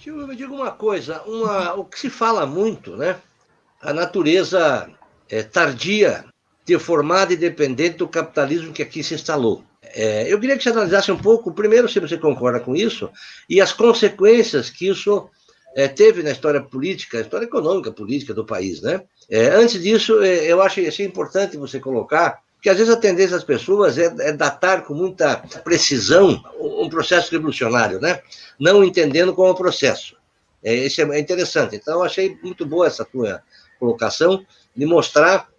Silvio, me diga uma coisa, o que se fala muito, né? A natureza tardia, deformada e dependente do capitalismo que aqui se instalou. Eu queria que você analisasse um pouco, primeiro, se você concorda com isso, e as consequências que isso teve na história política, história econômica, política do país, né? Antes disso, eu acho importante você colocar, porque às vezes a tendência das pessoas é datar com muita precisão um processo revolucionário, né? Não entendendo como processo. Isso é interessante. Então, eu achei muito boa essa tua colocação de mostrar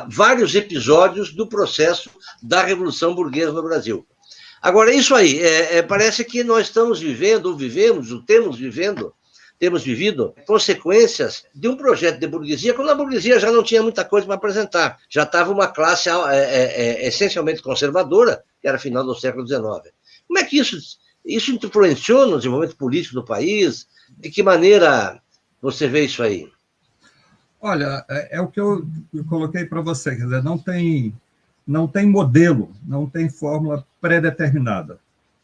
vários episódios do processo da Revolução Burguesa no Brasil. Agora, isso aí, parece que nós estamos vivendo, ou vivemos, ou temos vivido consequências de um projeto de burguesia, quando a burguesia já não tinha muita coisa para apresentar. Já estava uma classe essencialmente conservadora, que era final do século XIX. Como é que isso influenciou no desenvolvimento político do país? De que maneira você vê isso aí? Olha, é o que eu coloquei para você, quer dizer, não tem modelo, não tem fórmula pré-determinada.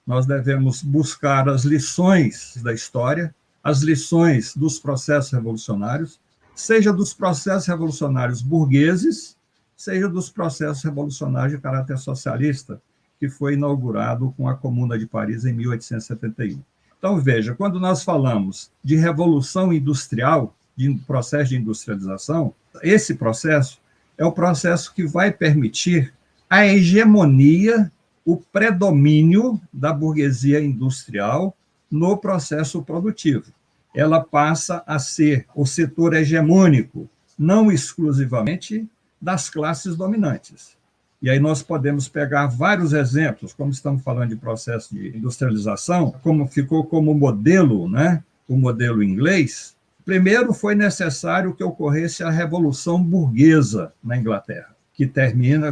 Nós devemos buscar as lições da história, as lições dos processos revolucionários, seja dos processos revolucionários burgueses, seja dos processos revolucionários de caráter socialista, que foi inaugurado com a Comuna de Paris em 1871. Então, veja, quando nós falamos de revolução industrial, de processo de industrialização, esse processo é o processo que vai permitir a hegemonia, o predomínio da burguesia industrial no processo produtivo. Ela passa a ser o setor hegemônico, não exclusivamente das classes dominantes. E aí nós podemos pegar vários exemplos, como estamos falando de processo de industrialização, como ficou como modelo, né, o modelo inglês. Primeiro foi necessário que ocorresse a Revolução Burguesa na Inglaterra, que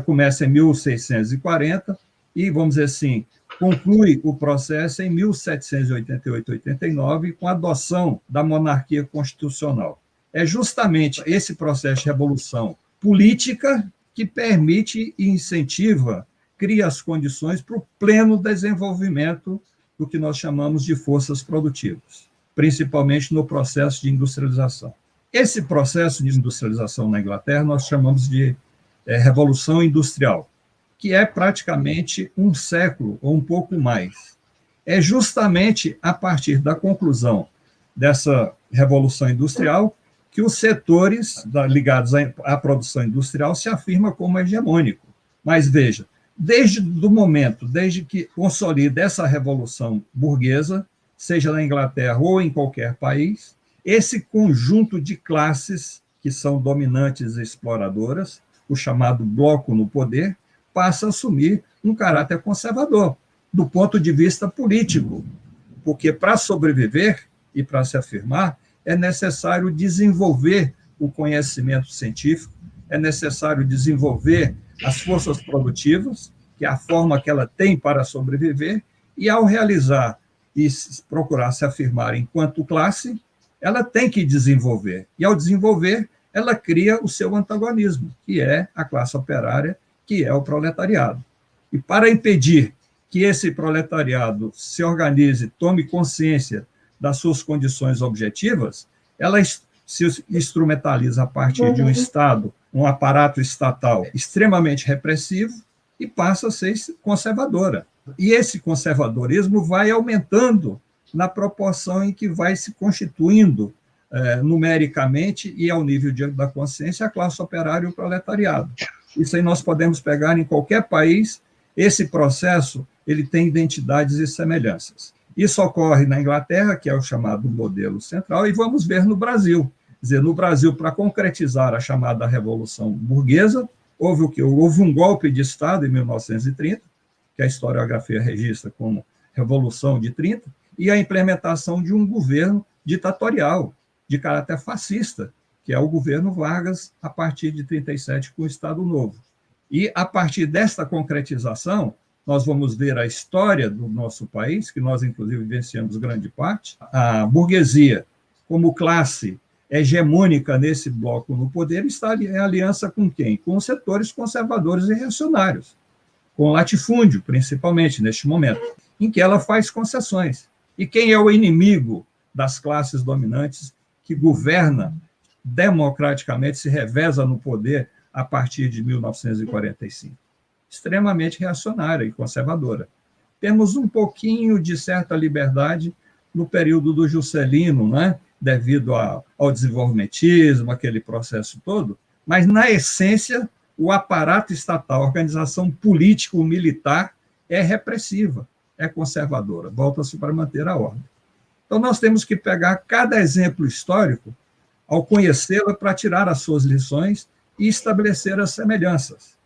começa em 1640 e, vamos dizer assim, conclui o processo em 1788-89 com a adoção da monarquia constitucional. É justamente esse processo de revolução política que permite e incentiva, cria as condições para o pleno desenvolvimento do que nós chamamos de forças produtivas, principalmente no processo de industrialização. Esse processo de industrialização na Inglaterra nós chamamos de Revolução Industrial, que é praticamente um século ou um pouco mais. É justamente a partir da conclusão dessa Revolução Industrial que os setores ligados à produção industrial se afirmam como hegemônico. Mas veja, desde que consolida essa revolução burguesa, seja na Inglaterra ou em qualquer país, esse conjunto de classes que são dominantes e exploradoras, o chamado bloco no poder, passa a assumir um caráter conservador, do ponto de vista político, porque para sobreviver e para se afirmar, é necessário desenvolver o conhecimento científico, é necessário desenvolver as forças produtivas, que é a forma que ela tem para sobreviver, e ao realizar e procurar se afirmar enquanto classe, ela tem que desenvolver. E ao desenvolver, ela cria o seu antagonismo, que é a classe operária, que é o proletariado. E para impedir que esse proletariado se organize, tome consciência das suas condições objetivas, ela se instrumentaliza a partir de um Estado, um aparato estatal extremamente repressivo e passa a ser conservadora. E esse conservadorismo vai aumentando na proporção em que vai se constituindo numericamente e ao nível da consciência a classe operária e o proletariado. Isso aí nós podemos pegar em qualquer país. Esse processo ele tem identidades e semelhanças. Isso ocorre na Inglaterra, que é o chamado modelo central, e vamos ver no Brasil. Quer dizer, no Brasil, para concretizar a chamada Revolução Burguesa, houve um golpe de Estado em 1930, que a historiografia registra como Revolução de 30, e a implementação de um governo ditatorial, de caráter fascista, que é o governo Vargas, a partir de 37, com o Estado Novo. E, a partir desta concretização, nós vamos ver a história do nosso país, que nós, inclusive, vivenciamos grande parte, a burguesia, como classe hegemônica nesse bloco no poder, está em aliança com quem? Com os setores conservadores e reacionários, com o latifúndio, principalmente, neste momento, em que ela faz concessões. E quem é o inimigo das classes dominantes que governa democraticamente, se reveza no poder a partir de 1945. Extremamente reacionária e conservadora. Temos um pouquinho de certa liberdade no período do Juscelino, né? Devido ao desenvolvimentismo, aquele processo todo, mas, na essência, o aparato estatal, a organização político-militar é repressiva, é conservadora, volta-se para manter a ordem. Então, nós temos que pegar cada exemplo histórico, ao conhecê-la, para tirar as suas lições e estabelecer as semelhanças.